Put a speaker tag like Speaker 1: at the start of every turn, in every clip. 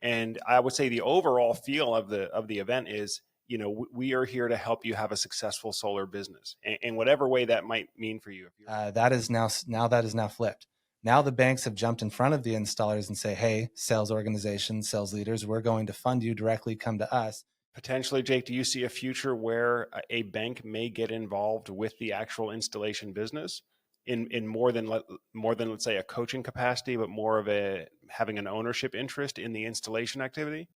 Speaker 1: And I would say the overall feel of the event is, we are here to help you have a successful solar business, in whatever way that might mean for you.
Speaker 2: That is now flipped. Now the banks have jumped in front of the installers and say, hey, sales organizations, sales leaders, we're going to fund you directly. Come to us.
Speaker 1: Potentially, Jake, do you see a future where a bank may get involved with the actual installation business in more than let's say a coaching capacity, but more of having an ownership interest in the installation activity?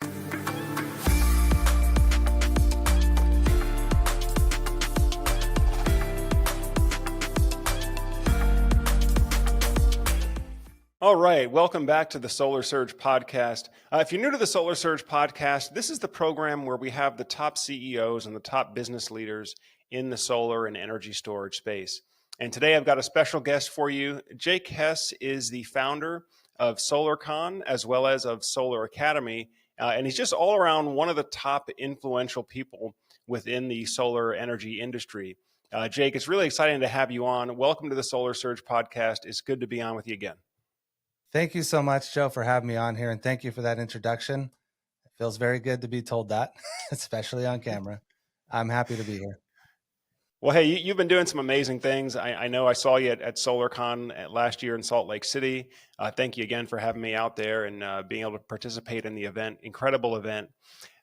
Speaker 1: All right, welcome back to the Solar Surge podcast. If you're new to the Solar Surge podcast, this is the program where we have the top CEOs and the top business leaders in the solar and energy storage space. And today I've got a special guest for you. Jake Hess is the founder of SolarCon as well as of Solar Academy, and he's just all around one of the top influential people within the solar energy industry. Jake, it's really exciting to have you on. Welcome to the Solar Surge podcast. It's good to be on with you again.
Speaker 2: Thank you so much, Joe, for having me on here, and thank you for that introduction. It feels very good to be told that, especially on camera. I'm happy to be here.
Speaker 1: Well, hey, you've been doing some amazing things. I know I saw you at SolarCon last year in Salt Lake City. Thank you again for having me out there and being able to participate in the event. Incredible event.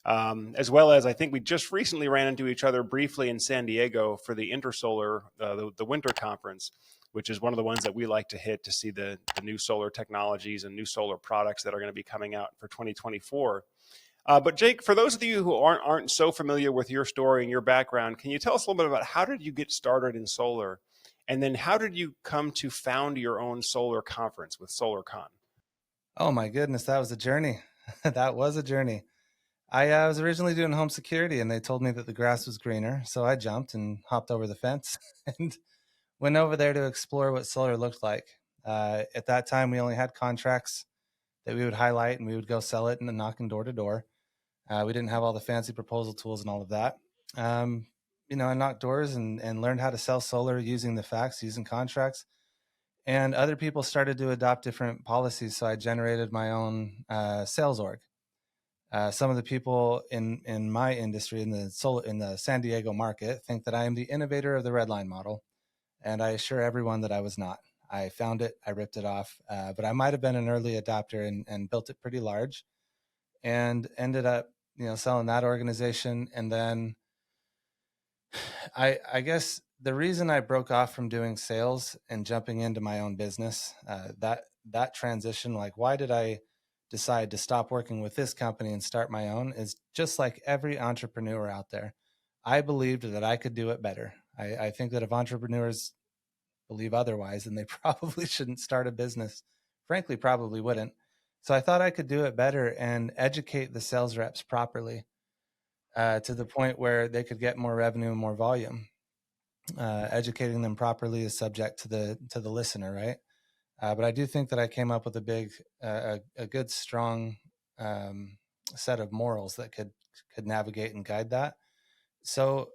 Speaker 1: As well as I think we just recently ran into each other briefly in San Diego for the Intersolar, the winter conference, which is one of the ones that we like to hit to see the new solar technologies and new solar products that are going to be coming out for 2024. But Jake, for those of you who aren't so familiar with your story and your background, can you tell us a little bit about how did you get started in solar? And then how did you come to found your own solar conference with SolarCon?
Speaker 2: Oh my goodness, that was a journey. That was a journey. I was originally doing home security and they told me that the grass was greener. So I jumped and hopped over the fence and went over there to explore what solar looked like. At that time, we only had contracts that we would highlight and we would go sell it and then knocking door to door. We didn't have all the fancy proposal tools and all of that. I knocked doors and learned how to sell solar using the facts, using contracts. And other people started to adopt different policies. So I generated my own sales org. Some of the people in my industry, in the San Diego market, think that I am the innovator of the red line model. And I assure everyone that I was not. I found it, I ripped it off, but I might have been an early adopter and built it pretty large and ended up, selling that organization. And then I guess the reason I broke off from doing sales and jumping into my own business, that transition, like why did I decide to stop working with this company and start my own, is just like every entrepreneur out there. I believed that I could do it better. I think that if entrepreneurs believe otherwise, then they probably shouldn't start a business. Frankly, probably wouldn't. So I thought I could do it better and educate the sales reps properly to the point where they could get more revenue and more volume. Educating them properly is subject to the listener, right? But I do think that I came up with a good, strong set of morals that could navigate and guide that. So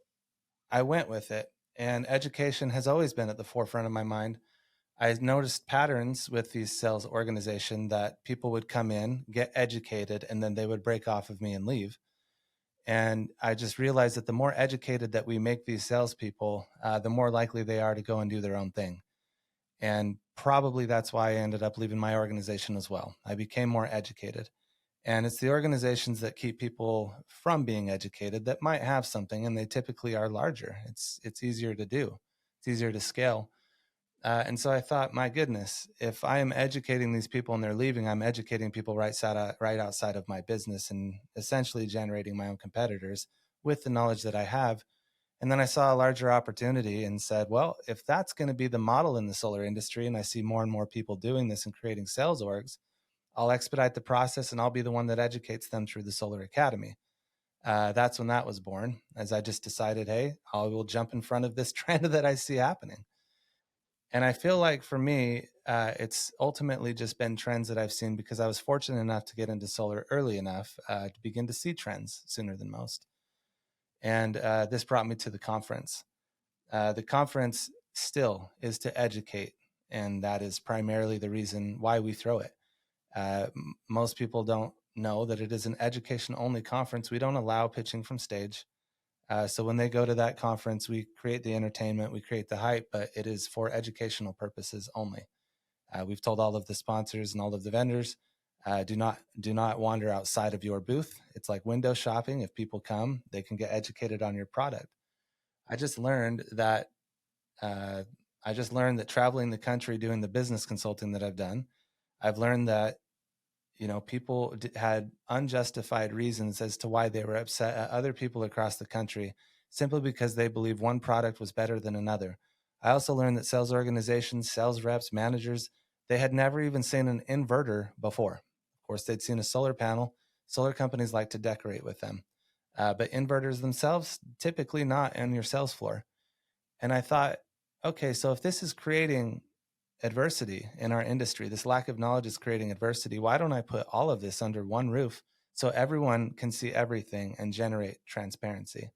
Speaker 2: I went with it, and education has always been at the forefront of my mind. I noticed patterns with these sales organization that people would come in, get educated, and then they would break off of me and leave. And I just realized that the more educated that we make these salespeople, the more likely they are to go and do their own thing. And probably that's why I ended up leaving my organization as well. I became more educated. And it's the organizations that keep people from being educated that might have something, and they typically are larger. It's easier to do. It's easier to scale. And so I thought, my goodness, if I am educating these people and they're leaving, I'm educating people right outside of my business and essentially generating my own competitors with the knowledge that I have. And then I saw a larger opportunity and said, well, if that's going to be the model in the solar industry, and I see more and more people doing this and creating sales orgs, I'll expedite the process and I'll be the one that educates them through the Solar Academy. That's when that was born, as I just decided, hey, I will jump in front of this trend that I see happening. And I feel like for me, it's ultimately just been trends that I've seen because I was fortunate enough to get into solar early enough to begin to see trends sooner than most. And this brought me to the conference. The conference still is to educate, and that is primarily the reason why we throw it. Most people don't know that it is an education only conference. We don't allow pitching from stage. So when they go to that conference, we create the entertainment, we create the hype, but it is for educational purposes only. We've told all of the sponsors and all of the vendors, do not wander outside of your booth. It's like window shopping. If people come, they can get educated on your product. I just learned that traveling the country doing the business consulting that I've done, I've learned that people had unjustified reasons as to why they were upset at other people across the country simply because they believed one product was better than another. I also learned that sales organizations, sales reps, managers, they had never even seen an inverter before. Of course, they'd seen a solar panel. Solar companies like to decorate with them. But inverters themselves, typically not on your sales floor. And I thought, okay, so if this is creating adversity in our industry, this lack of knowledge is creating adversity, why don't I put all of this under one roof so everyone can see everything and generate transparency?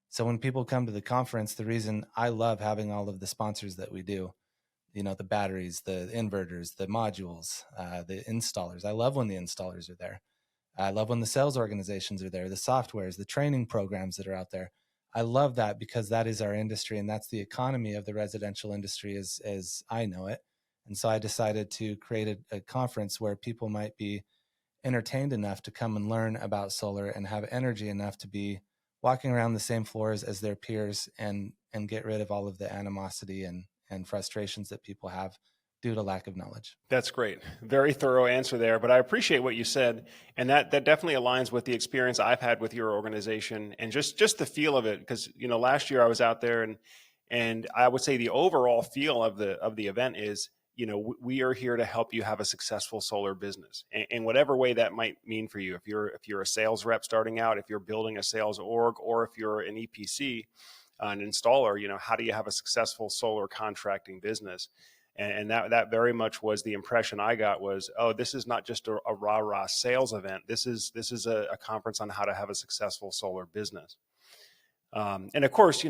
Speaker 2: So when people come to the conference, the reason I love having all of the sponsors that we do, the batteries, the inverters, the modules, the installers. I love when the installers are there. I love when the sales organizations are there, the softwares, the training programs that are out there. I love that because that is our industry and that's the economy of the residential industry as I know it. And so I decided to create a conference where people might be entertained enough to come and learn about solar and have energy enough to be walking around the same floors as their peers and get rid of all of the animosity and frustrations that people have due to lack of knowledge.
Speaker 1: That's great. Very thorough answer there, but I appreciate what you said. And that definitely aligns with the experience I've had with your organization and just the feel of it. Because, last year I was out there and I would say the overall feel of the event is, we are here to help you have a successful solar business in whatever way that might mean for you. If you're a sales rep starting out, if you're building a sales org, or if you're an EPC, an installer, how do you have a successful solar contracting business? And that very much was the impression I got was, oh, this is not just a rah-rah sales event. This is a conference on how to have a successful solar business. And of course,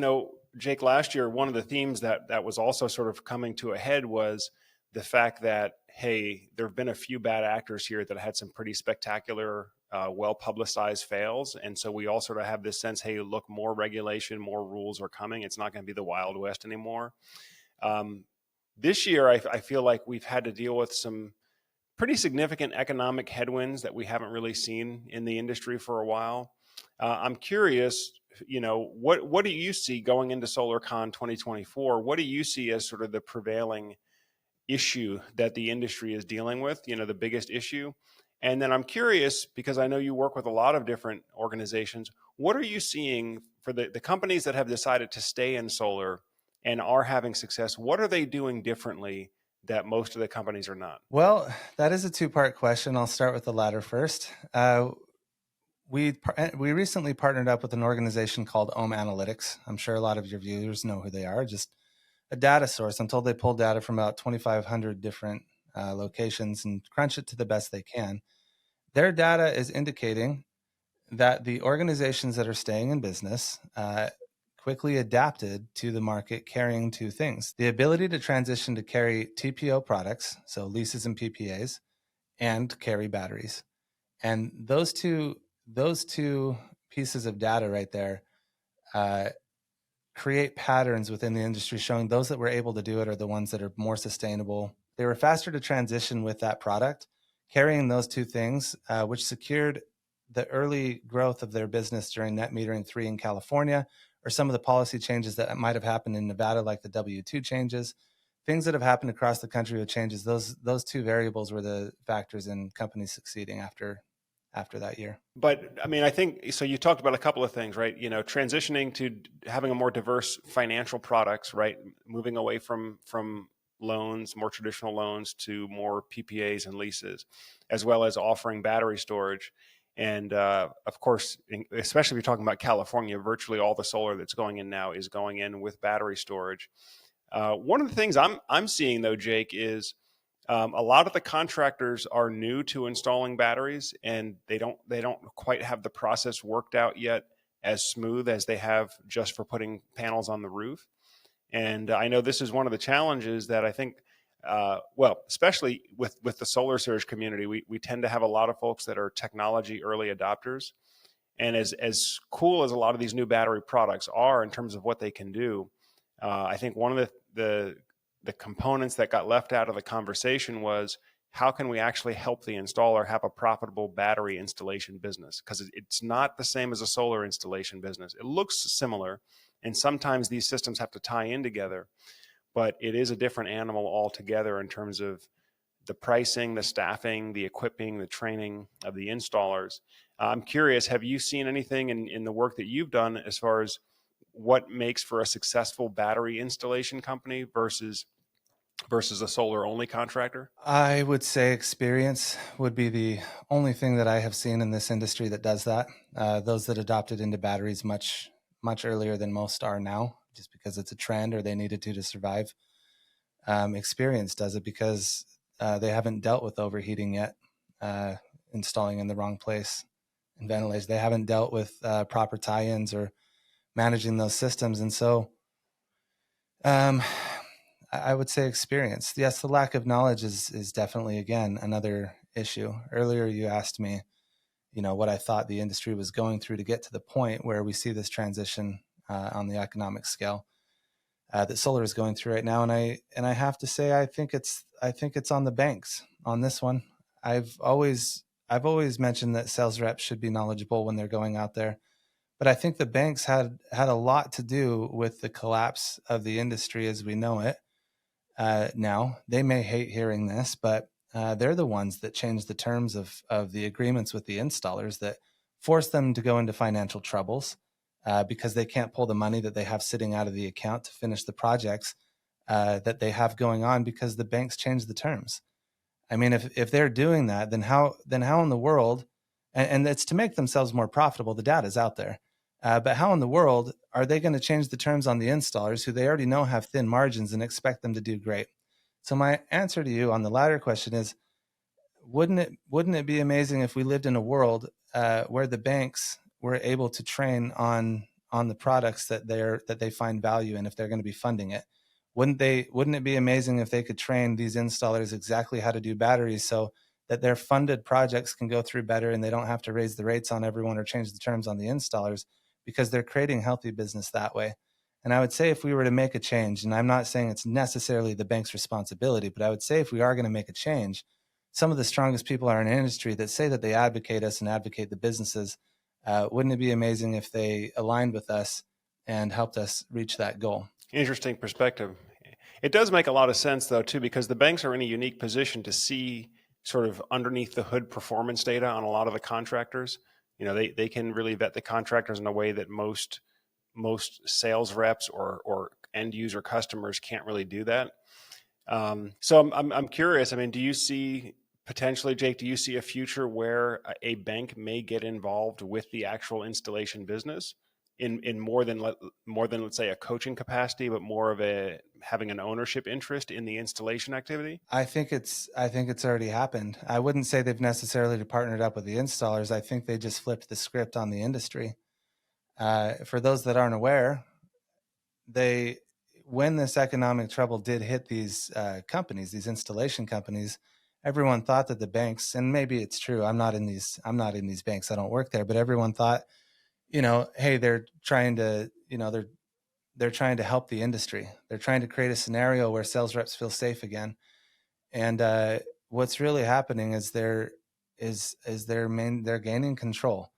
Speaker 1: Jake, last year, one of the themes that was also sort of coming to a head was the fact that, hey, there have been a few bad actors here that had some pretty spectacular, well-publicized fails. And so we all sort of have this sense, hey, look, more regulation, more rules are coming. It's not going to be the Wild West anymore. This year, I feel like we've had to deal with some pretty significant economic headwinds that we haven't really seen in the industry for a while. I'm curious, what do you see going into SolarCon 2024? What do you see as sort of the prevailing issue that the industry is dealing with, the biggest issue? And then I'm curious, because I know you work with a lot of different organizations, what are you seeing for the companies that have decided to stay in solar and are having success? What are they doing differently that most of the companies are not?
Speaker 2: Well, that is a two-part question. I'll start with the latter first. We recently partnered up with an organization called Ohm Analytics. I'm sure a lot of your viewers know who they are. Just a data source. I'm told they pull data from about 2,500 different locations and crunch it to the best they can. Their data is indicating that the organizations that are staying in business quickly adapted to the market carrying two things: the ability to transition to carry TPO products, so leases and PPAs, and carry batteries. And those two pieces of data right there create patterns within the industry showing those that were able to do it are the ones that are more sustainable. They were faster to transition with that product, carrying those two things, which secured the early growth of their business during net metering 3 in California, or some of the policy changes that might have happened in Nevada, like the W2 changes, things that have happened across the country with changes. Those two variables were the factors in companies succeeding after that year.
Speaker 1: But I mean, I think, so you talked about a couple of things, right? Transitioning to having a more diverse financial products, right? Moving away from loans, more traditional loans, to more PPAs and leases, as well as offering battery storage. And of course, especially if you're talking about California, virtually all the solar that's going in now is going in with battery storage. One of the things I'm seeing though, Jake, is a lot of the contractors are new to installing batteries, and they don't quite have the process worked out yet as smooth as they have just for putting panels on the roof. And I know this is one of the challenges that I think well, especially with the solar surge community, we tend to have a lot of folks that are technology early adopters. And as cool as a lot of these new battery products are in terms of what they can do, I think one of the components that got left out of the conversation was how can we actually help the installer have a profitable battery installation business? Because it's not the same as a solar installation business. It looks similar, and sometimes these systems have to tie in together, but it is a different animal altogether in terms of the pricing, the staffing, the equipping, the training of the installers. I'm curious, have you seen anything in the work that you've done as far as what makes for a successful battery installation company versus a solar only contractor?
Speaker 2: I would say experience would be the only thing that I have seen in this industry that does that. Those that adopted into batteries much earlier than most are now, just because it's a trend or they needed to survive. Experience does it because they haven't dealt with overheating yet, installing in the wrong place and ventilation. They haven't dealt with proper tie-ins or managing those systems, and so I would say experience. Yes, the lack of knowledge is definitely, again, another issue. Earlier, you asked me, what I thought the industry was going through to get to the point where we see this transition on the economic scale that solar is going through right now. And I have to say, I think it's on the banks on this one. I've always mentioned that sales reps should be knowledgeable when they're going out there, but I think the banks had a lot to do with the collapse of the industry as we know it. Now, they may hate hearing this, but they're the ones that changed the terms of the agreements with the installers that forced them to go into financial troubles because they can't pull the money that they have sitting out of the account to finish the projects that they have going on because the banks changed the terms. I mean, if they're doing that, then how in the world, and it's to make themselves more profitable, the data is out there. But how in the world are they going to change the terms on the installers who they already know have thin margins and expect them to do great? So my answer to you on the latter question is, wouldn't it be amazing if we lived in a world where the banks were able to train on the products that they find value in if they're going to be funding it? Wouldn't it be amazing if they could train these installers exactly how to do batteries so that their funded projects can go through better and they don't have to raise the rates on everyone or change the terms on the installers because they're creating healthy business that way? And I would say if we were to make a change, and I'm not saying it's necessarily the bank's responsibility, but I would say if we are going to make a change, some of the strongest people are in an industry that say that they advocate us and advocate the businesses. Wouldn't it be amazing if they aligned with us and helped us reach that goal?
Speaker 1: Interesting perspective. It does make a lot of sense, though, too, because the banks are in a unique position to see sort of underneath the hood performance data on a lot of the contractors. They can really vet the contractors in a way that most sales reps or end user customers can't really do that. So I'm curious. I mean, do you see potentially, Jake? Do you see a future where a bank may get involved with the actual installation business in more than let's say a coaching capacity, but more of having an ownership interest in the installation activity?
Speaker 2: I think it's already happened. I wouldn't say they've necessarily partnered up with the installers. I think they just flipped the script on the industry. For those that aren't aware, when this economic trouble did hit these companies, these installation companies, everyone thought that the banks, and maybe it's true, I'm not in these banks, I don't work there, but everyone thought, hey, they're trying to, they're trying to help the industry. They're trying to create a scenario where sales reps feel safe again. And what's really happening is they're gaining control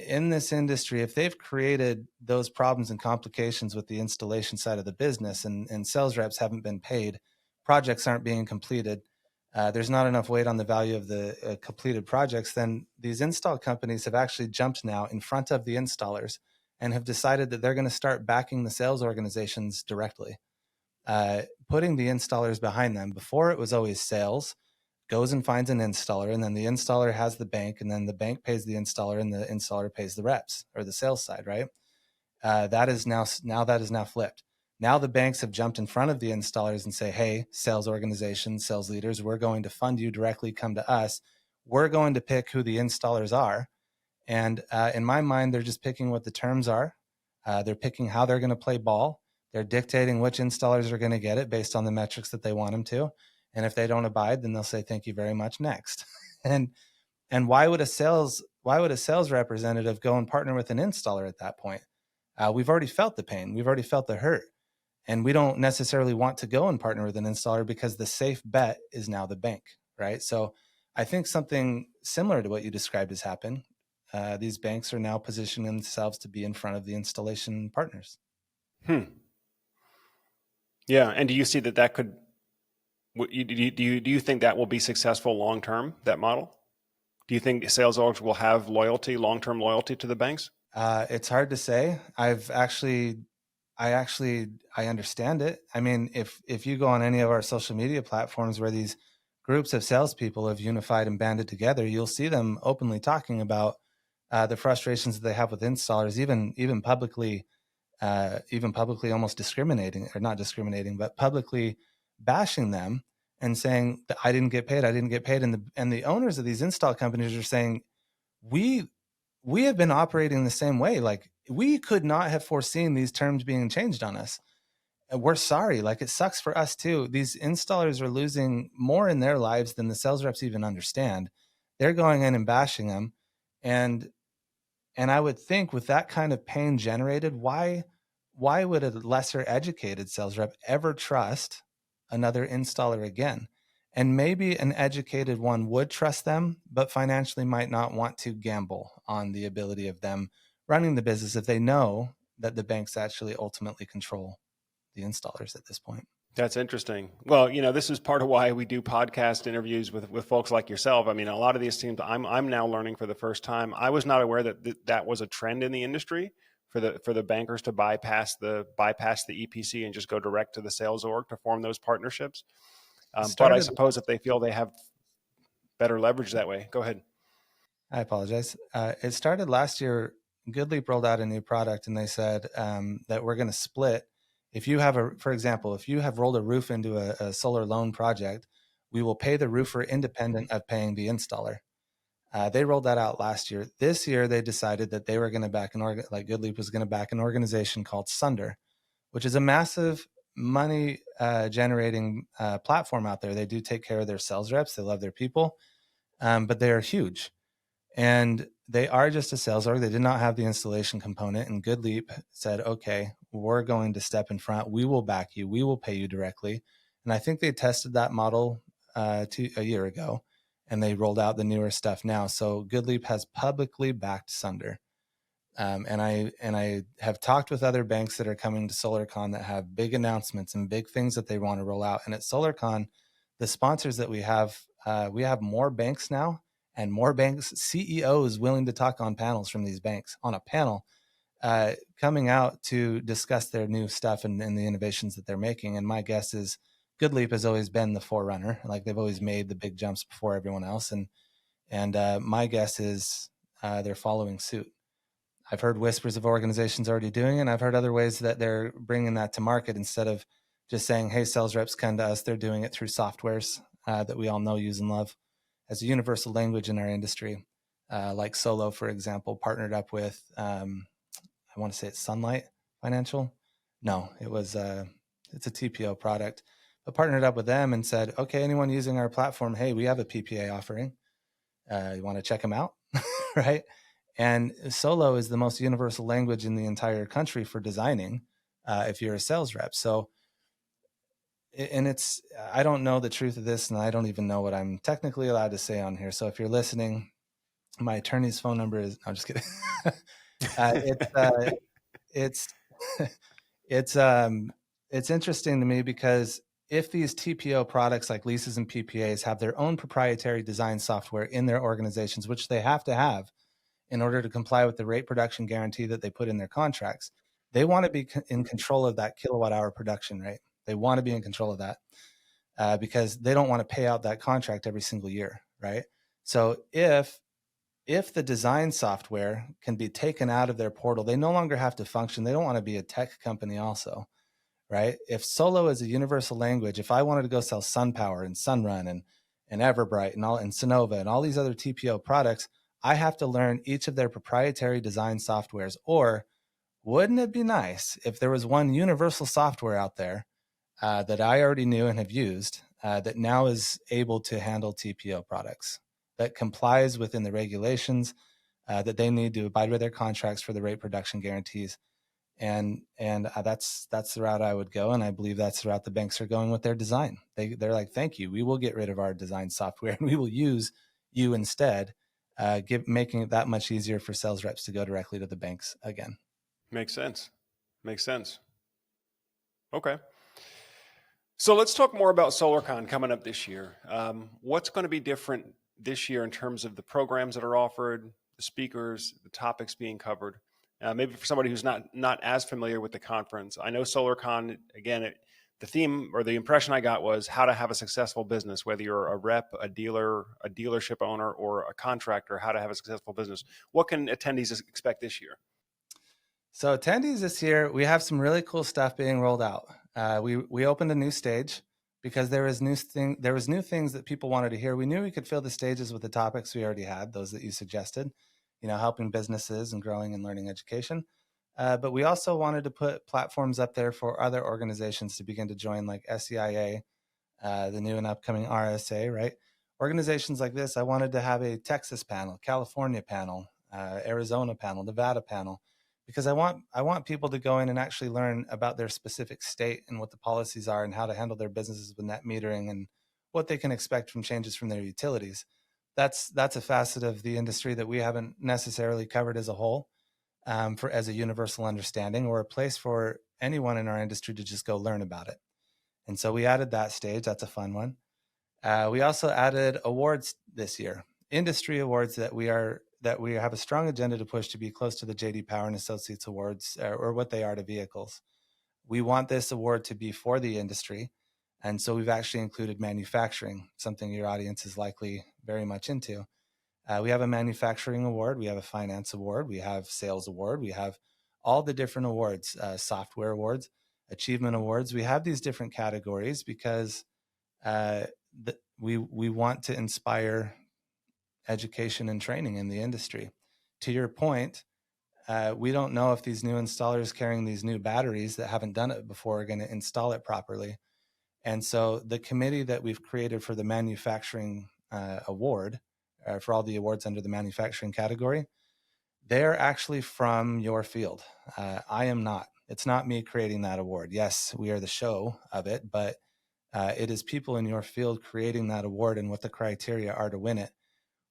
Speaker 2: in this industry. If they've created those problems and complications with the installation side of the business and sales reps haven't been paid, projects aren't being completed, there's not enough weight on the value of the completed projects, then these install companies have actually jumped now in front of the installers and have decided that they're going to start backing the sales organizations directly, putting the installers behind them. Before, it was always sales goes and finds an installer, and then the installer has the bank, and then the bank pays the installer, and the installer pays the reps or the sales side, right? That is now flipped. Now the banks have jumped in front of the installers and say, hey, sales organizations, sales leaders, we're going to fund you directly. Come to us. We're going to pick who the installers are. And in my mind, they're just picking what the terms are. They're picking how they're going to play ball. They're dictating which installers are going to get it based on the metrics that they want them to. And if they don't abide, then they'll say, thank you very much, next. and why would a sales representative go and partner with an installer at that point? We've already felt the pain. We've already felt the hurt. And we don't necessarily want to go and partner with an installer because the safe bet is now the bank, right? So I think something similar to what you described has happened. These banks are now positioning themselves to be in front of the installation partners.
Speaker 1: Yeah, and do you see that could? Do you think that will be successful long term? That model? Do you think sales orgs will have long term loyalty to the banks?
Speaker 2: It's hard to say. I understand it. I mean, if you go on any of our social media platforms where these groups of salespeople have unified and banded together, you'll see them openly talking about the frustrations that they have with installers, even publicly, almost discriminating, or not discriminating, but publicly bashing them and saying that I didn't get paid, and the owners of these install companies are saying, we have been operating the same way. Like, we could not have foreseen these terms being changed on us. We're sorry. Like, it sucks for us too. These installers are losing more in their lives than the sales reps even understand. They're going in and bashing them. And I would think with that kind of pain generated, why would a lesser educated sales rep ever trust another installer again? And maybe an educated one would trust them, but financially might not want to gamble on the ability of them running the business if they know that the banks actually ultimately control the installers at this point.
Speaker 1: That's interesting. Well, this is part of why we do podcast interviews with folks like yourself. I mean, a lot of these teams I'm now learning for the first time. I was not aware that was a trend in the industry for the bankers to bypass the EPC and just go direct to the sales org to form those partnerships. But I suppose if they feel they have better leverage that way, go ahead.
Speaker 2: I apologize. It started last year. GoodLeap rolled out a new product, and they said that we're going to split. If you have for example, if you have rolled a roof into a solar loan project, we will pay the roofer independent of paying the installer. They rolled that out last year. This year, they decided that they were going to back GoodLeap was going to back an organization called Sunder, which is a massive money generating platform out there. They do take care of their sales reps. They love their people, but they are huge. And they are just a sales org. They did not have the installation component. And GoodLeap said, okay, we're going to step in front. We will back you. We will pay you directly. And I think they tested that model a year ago, and they rolled out the newer stuff now. So GoodLeap has publicly backed Sunder. And I have talked with other banks that are coming to SolarCon that have big announcements and big things that they want to roll out. And at SolarCon, the sponsors that we have more banks now, and more banks CEOs willing to talk on panels from these banks on a panel coming out to discuss their new stuff and the innovations that they're making. And my guess is GoodLeap has always been the forerunner. Like, they've always made the big jumps before everyone else. And my guess is they're following suit. I've heard whispers of organizations already doing it, and I've heard other ways that they're bringing that to market instead of just saying, hey, sales reps, come to us. They're doing it through softwares that we all know, use, and love as a universal language in our industry. Like Solo, for example, partnered up with, I want to say it's Sunlight Financial. No, it's a TPO product, but partnered up with them and said, okay, anyone using our platform, hey, we have a PPA offering. You want to check them out, right? And Solo is the most universal language in the entire country for designing if you're a sales rep. So, and I don't know the truth of this, and I don't even know what I'm technically allowed to say on here. So if you're listening, my attorney's phone number is, no, I'm just kidding. It's interesting to me because if these TPO products like leases and PPAs have their own proprietary design software in their organizations, which they have to have in order to comply with the rate production guarantee that they put in their contracts, they want to be in control of that kilowatt hour production rate. They want to be in control of that because they don't want to pay out that contract every single year, right? So if the design software can be taken out of their portal, they no longer have to function. They don't want to be a tech company also, right? If Solo is a universal language, if I wanted to go sell SunPower and Sunrun and Everbright and Sonova and all these other TPO products, I have to learn each of their proprietary design softwares, or wouldn't it be nice if there was one universal software out there that I already knew and have used that now is able to handle TPO products, that complies within the regulations that they need to abide by their contracts for the rate production guarantees. And that's the route I would go, and I believe that's the route the banks are going with their design. They're like, thank you, we will get rid of our design software and we will use you instead, making it that much easier for sales reps to go directly to the banks again.
Speaker 1: Makes sense. Makes sense. Okay. So let's talk more about SolarCon coming up this year. What's going to be different this year in terms of the programs that are offered, the speakers, the topics being covered? Maybe for somebody who's not as familiar with the conference, I know SolarCon, again, the theme or the impression I got was how to have a successful business, whether you're a rep, a dealer, a dealership owner, or a contractor, how to have a successful business. What can attendees expect this year?
Speaker 2: So attendees this year, we have some really cool stuff being rolled out. We opened a new stage because there was new things that people wanted to hear. We knew we could fill the stages with the topics we already had, those that you suggested, helping businesses and growing and learning education. But we also wanted to put platforms up there for other organizations to begin to join, like SEIA, the new and upcoming RSA, right? Organizations like this, I wanted to have a Texas panel, California panel, Arizona panel, Nevada panel, because I want people to go in and actually learn about their specific state and what the policies are and how to handle their businesses with net metering and what they can expect from changes from their utilities. That's a facet of the industry that we haven't necessarily covered as a whole, as a universal understanding, or a place for anyone in our industry to just go learn about it. And so we added that stage. That's a fun one. We also added awards this year, industry awards that we have a strong agenda to push to be close to the JD Power and Associates Awards, or what they are to vehicles. We want this award to be for the industry. And so we've actually included manufacturing, something your audience is likely very much into. We have a manufacturing award, we have a finance award, we have sales award, we have all the different awards, software awards, achievement awards. We have these different categories because we want to inspire education and training in the industry. To your point, we don't know if these new installers carrying these new batteries that haven't done it before are going to install it properly. And so the committee that we've created for the manufacturing award, for all the awards under the manufacturing category, they're actually from your field. I am not. It's not me creating that award. Yes, we are the show of it, but it is people in your field creating that award and what the criteria are to win it.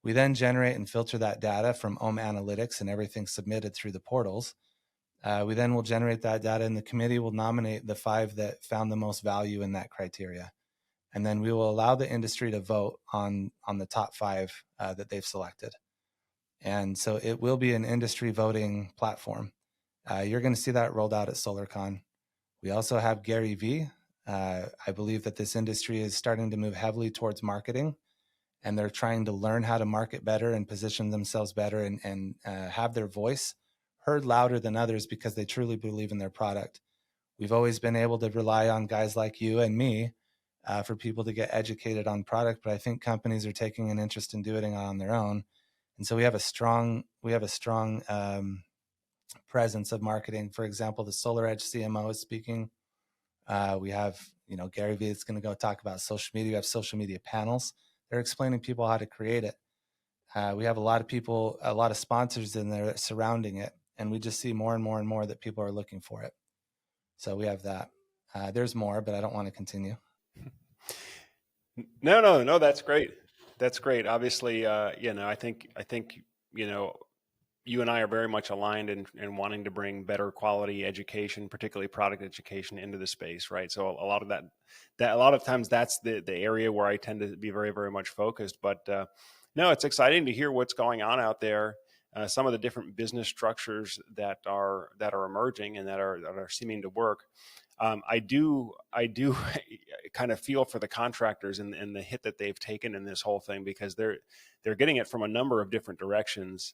Speaker 2: We then generate and filter that data from Ohm Analytics and everything submitted through the portals. We then will generate that data, and the committee will nominate the 5 that found the most value in that criteria. And then we will allow the industry to vote on the top 5 that they've selected. And so it will be an industry voting platform. You're going to see that rolled out at SolarCon. We also have Gary V. I believe that this industry is starting to move heavily towards marketing, and they're trying to learn how to market better and position themselves better and have their voice heard louder than others because they truly believe in their product. We've always been able to rely on guys like you and me for people to get educated on product, but I think companies are taking an interest in doing it on their own. And so we have a strong presence of marketing. For example, the Solar Edge CMO is speaking. We have, Gary Vee is going to go talk about social media. We have social media panels. They're explaining people how to create it. We have a lot of people, a lot of sponsors in there surrounding it. And we just see more and more and more that people are looking for it. So we have that. There's more, but I don't want to continue.
Speaker 1: No, that's great. That's great. Obviously, I think, you and I are very much aligned in wanting to bring better quality education, particularly product education, into the space, right? So a lot of that a lot of times that's the area where I tend to be very, very much focused. But no, it's exciting to hear what's going on out there. Some of the different business structures that are emerging and that are seeming to work. I do kind of feel for the contractors and the hit that they've taken in this whole thing, because they're getting it from a number of different directions.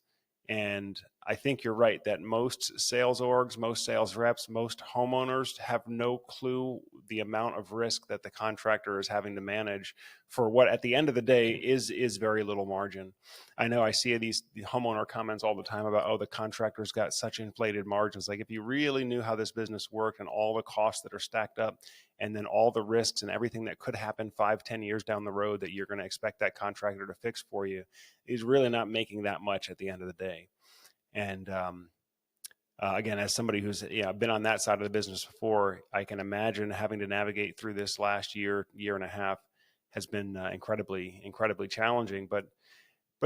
Speaker 1: And I think you're right that most sales orgs, most sales reps, most homeowners have no clue the amount of risk that the contractor is having to manage for what at the end of the day is very little margin. I know I see the homeowner comments all the time about, oh, the contractor's got such inflated margins. Like if you really knew how this business worked and all the costs that are stacked up, and then all the risks and everything that could happen 5, 10 years down the road that you're going to expect that contractor to fix for you, is really not making that much at the end of the day. And again, as somebody who's been on that side of the business before, I can imagine having to navigate through this last year and a half has been incredibly challenging. But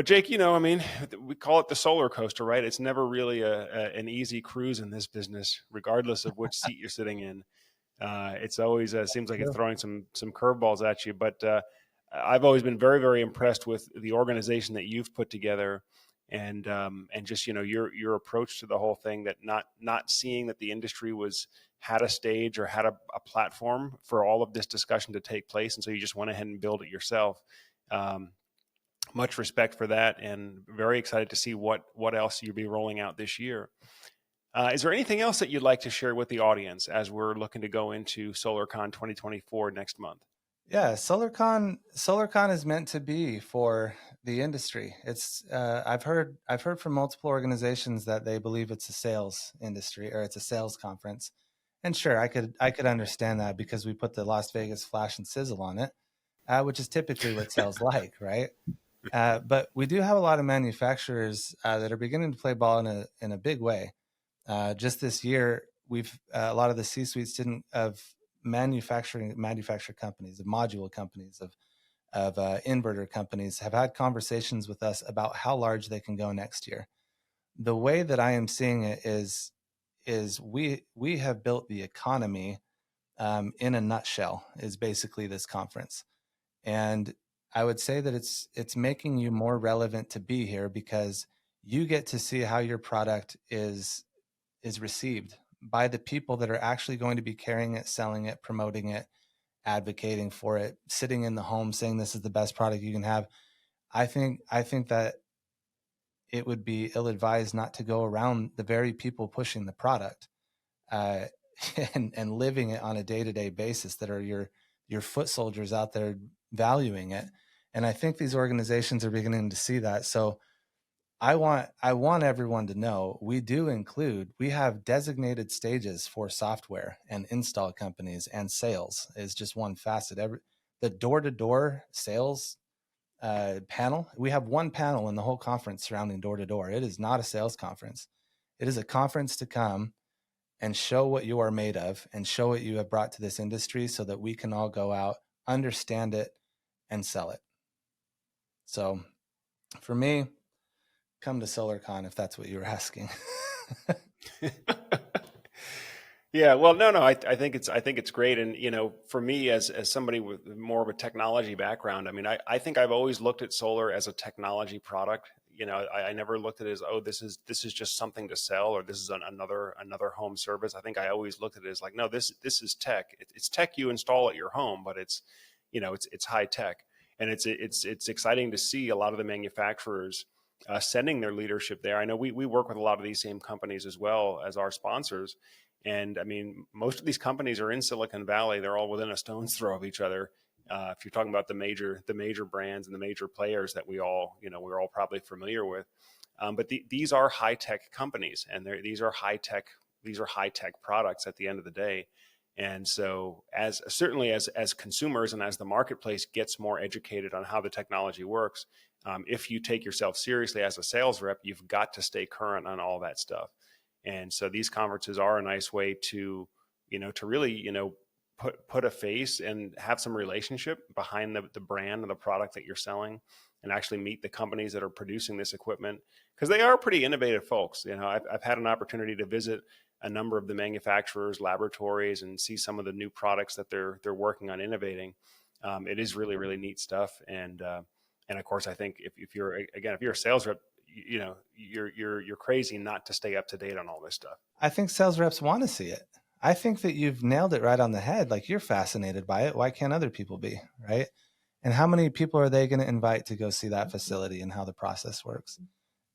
Speaker 1: Jake, I mean, we call it the solar coaster, right? It's never really an easy cruise in this business, regardless of which seat you're sitting in. It's always seems like it's throwing some curveballs at you. But I've always been very impressed with the organization that you've put together, and just your approach to the whole thing. That not seeing that the industry had a stage or had a platform for all of this discussion to take place, and so you just went ahead and built it yourself. Much respect for that, and very excited to see what else you'll be rolling out this year. Is there anything else that you'd like to share with the audience as we're looking to go into SolarCon 2024 next month?
Speaker 2: Yeah, SolarCon is meant to be for the industry. It's I've heard from multiple organizations that they believe it's a sales industry, or it's a sales conference. And sure, I could understand that because we put the Las Vegas flash and sizzle on it, which is typically what sales like, right? But we do have a lot of manufacturers that are beginning to play ball in a big way. Just this year, we've a lot of the C-suites didn't of manufacturer companies, of module companies, of inverter companies have had conversations with us about how large they can go next year. The way that I am seeing it is we have built the economy in a nutshell. Is basically this conference, and I would say that it's making you more relevant to be here because you get to see how your product is received by the people that are actually going to be carrying it, selling it, promoting it, advocating for it, sitting in the home saying this is the best product you can have. I think that it would be ill-advised not to go around the very people pushing the product uh, and living it on a day-to-day basis, that are your foot soldiers out there valuing it. And I think these organizations are beginning to see that. So I want everyone to know we have designated stages for software and install companies, and sales is just one facet. The door-to-door sales panel, we have one panel in the whole conference surrounding door-to-door. It is not a sales conference. It is a conference to come and show what you are made of and show what you have brought to this industry so that we can all go out, understand it, and sell it. So for me, come to SolarCon if that's what you were asking.
Speaker 1: Yeah, well, no, I think it's great, and for me as somebody with more of a technology background, I mean, I think I've always looked at solar as a technology product. I never looked at it as, oh, this is just something to sell, or this is another home service. I think I always looked at it as like, no, this is tech. It's tech you install at your home, but it's high tech, and it's exciting to see a lot of the manufacturers sending their leadership there. I know we work with a lot of these same companies as well as our sponsors. And I mean, most of these companies are in Silicon Valley. They're all within a stone's throw of each other. If you're talking about the major brands and the major players that we're all probably familiar with. But these are high tech companies, and these are high tech products at the end of the day. And so, certainly as consumers and as the marketplace gets more educated on how the technology works, if you take yourself seriously as a sales rep, you've got to stay current on all that stuff. And so these conferences are a nice way to really, put a face and have some relationship behind the brand and the product that you're selling, and actually meet the companies that are producing this equipment, because they are pretty innovative folks. I've had an opportunity to visit a number of the manufacturers' laboratories and see some of the new products that they're working on innovating. It is really neat stuff, and of course, I think if you're a sales rep, you're crazy not to stay up to date on all this stuff.
Speaker 2: I think sales reps want to see it. I think that you've nailed it right on the head. Like, you're fascinated by it. Why can't other people be, right? And how many people are they going to invite to go see that facility and how the process works?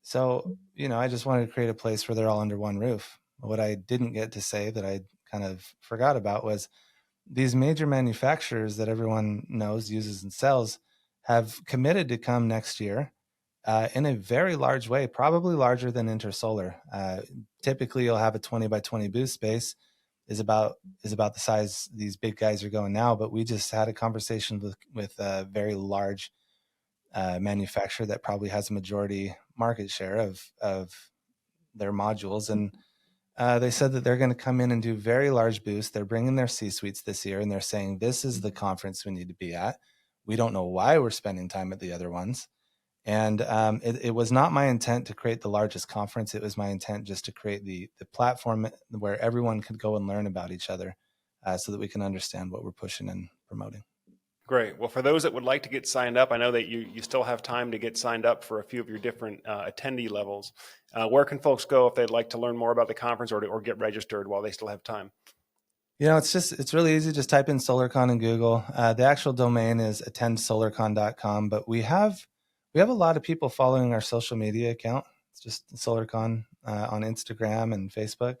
Speaker 2: So, I just wanted to create a place where they're all under one roof. What I didn't get to say that I kind of forgot about was these major manufacturers that everyone knows, uses, and sells have committed to come next year in a very large way, probably larger than Intersolar. Typically, you'll have a 20 by 20 booth space is about the size these big guys are going now. But we just had a conversation with a very large manufacturer that probably has a majority market share of their modules, and they said that they're going to come in and do very large booths. They're bringing their C-suites this year, and they're saying this is the conference we need to be at. We don't know why we're spending time at the other ones. And it was not my intent to create the largest conference. It was my intent just to create the platform where everyone could go and learn about each other, so that we can understand what we're pushing and promoting.
Speaker 1: Great. Well, for those that would like to get signed up, I know that you still have time to get signed up for a few of your different attendee levels. Where can folks go if they'd like to learn more about the conference or get registered while they still have time?
Speaker 2: It's really easy. Just type in SolarCon in Google. The actual domain is attendsolarcon.com, but we have a lot of people following our social media account. It's just SolarCon on Instagram and Facebook.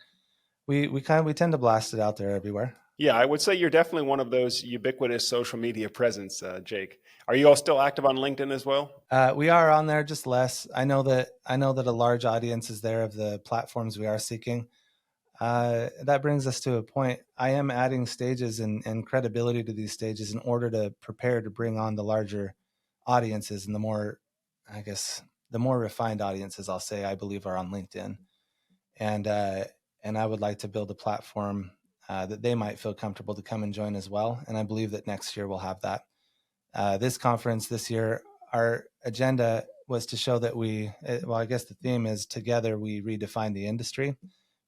Speaker 2: We tend to blast it out there everywhere.
Speaker 1: Yeah, I would say you're definitely one of those ubiquitous social media presence, Jake. Are you all still active on LinkedIn as well?
Speaker 2: We are on there, just less. I know that a large audience is there of the platforms we are seeking. That brings us to a point. I am adding stages and credibility to these stages in order to prepare to bring on the larger audiences and the more refined audiences, I'll say, I believe are on LinkedIn. And I would like to build a platform that they might feel comfortable to come and join as well. And I believe that next year we'll have that. This conference this year, our agenda was to show that I guess the theme is together we redefine the industry,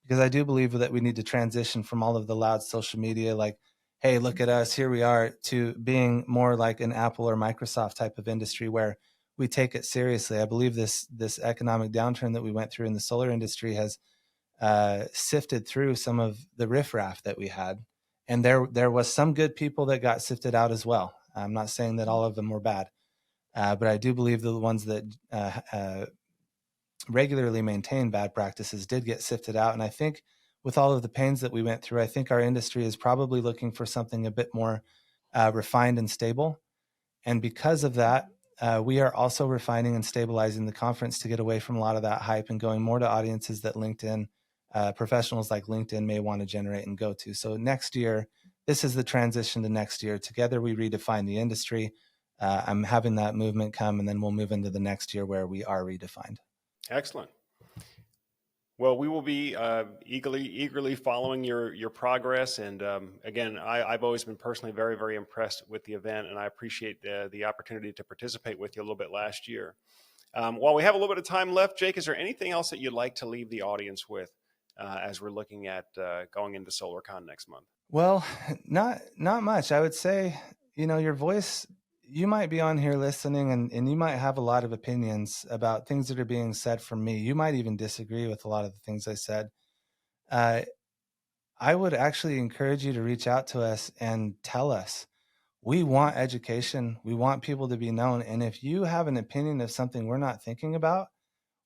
Speaker 2: because I do believe that we need to transition from all of the loud social media, like, hey, look at us, here we are, to being more like an Apple or Microsoft type of industry where we take it seriously. I believe this economic downturn that we went through in the solar industry has sifted through some of the riffraff that we had. And there was some good people that got sifted out as well. I'm not saying that all of them were bad, but I do believe the ones that regularly maintain bad practices did get sifted out. And I think with all of the pains that we went through, I think our industry is probably looking for something a bit more refined and stable. And because of that, we are also refining and stabilizing the conference to get away from a lot of that hype and going more to audiences that LinkedIn professionals like LinkedIn may want to generate and go to. So next year, this is the transition to next year. Together, we redefine the industry. I'm having that movement come, and then we'll move into the next year where we are redefined.
Speaker 1: Excellent. Well, we will be eagerly following your progress. And again, I've always been personally very, very impressed with the event, and I appreciate the opportunity to participate with you a little bit last year. While we have a little bit of time left, Jake, is there anything else that you'd like to leave the audience with as we're looking at going into SolarCon next month?
Speaker 2: Well, not much. I would say, your voice, you might be on here listening and you might have a lot of opinions about things that are being said from me. You might even disagree with a lot of the things I said. I would actually encourage you to reach out to us and tell us. We want education. We want people to be known. And if you have an opinion of something we're not thinking about,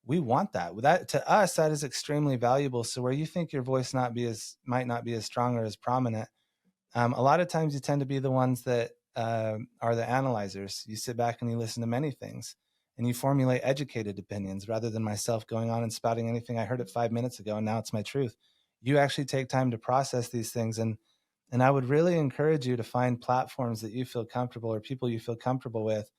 Speaker 2: we want that. That to us, that is extremely valuable. So where you think your voice might not be as strong or as prominent, a lot of times you tend to be the ones that are the analyzers. You sit back and you listen to many things and you formulate educated opinions rather than myself going on and spouting anything I heard it 5 minutes ago and now it's my truth. You actually take time to process these things, and I would really encourage you to find platforms that you feel comfortable or people you feel comfortable with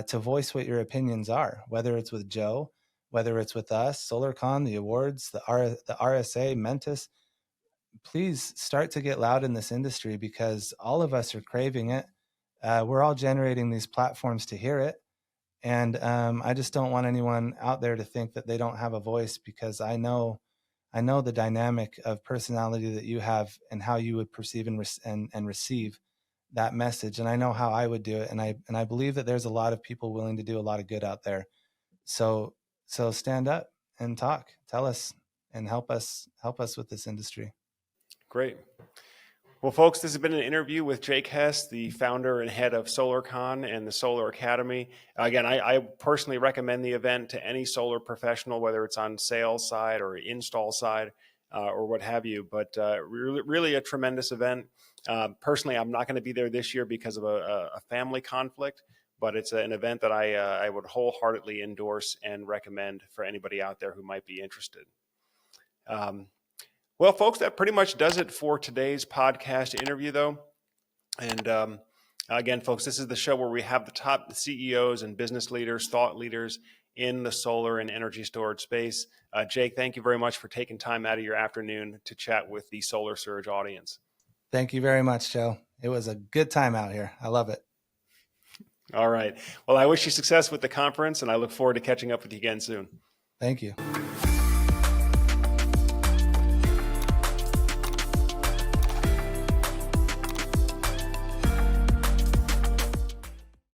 Speaker 2: to voice what your opinions are, whether it's with Joe, whether it's with us, SolarCon, the awards, the RSA, Mentis. Please start to get loud in this industry because all of us are craving it. We're all generating these platforms to hear it. And I just don't want anyone out there to think that they don't have a voice, because I know the dynamic of personality that you have and how you would perceive and receive that message. And I know how I would do it. And I believe that there's a lot of people willing to do a lot of good out there. So stand up and talk, tell us, and help us with this industry.
Speaker 1: Great. Well, folks, this has been an interview with Jake Hess, the founder and head of SolarCon and the Solar Academy. Again, I personally recommend the event to any solar professional, whether it's on sales side or install side or what have you. But really a tremendous event. Personally, I'm not going to be there this year because of a family conflict. but it's an event that I would wholeheartedly endorse and recommend for anybody out there who might be interested. Well, folks, that pretty much does it for today's podcast interview, though. And again, folks, this is the show where we have the top CEOs and business leaders, thought leaders in the solar and energy storage space. Jake, thank you very much for taking time out of your afternoon to chat with the Solar Surge audience.
Speaker 2: Thank you very much, Joe. It was a good time out here. I love it.
Speaker 1: All right. Well, I wish you success with the conference, and I look forward to catching up with you again soon.
Speaker 2: Thank you.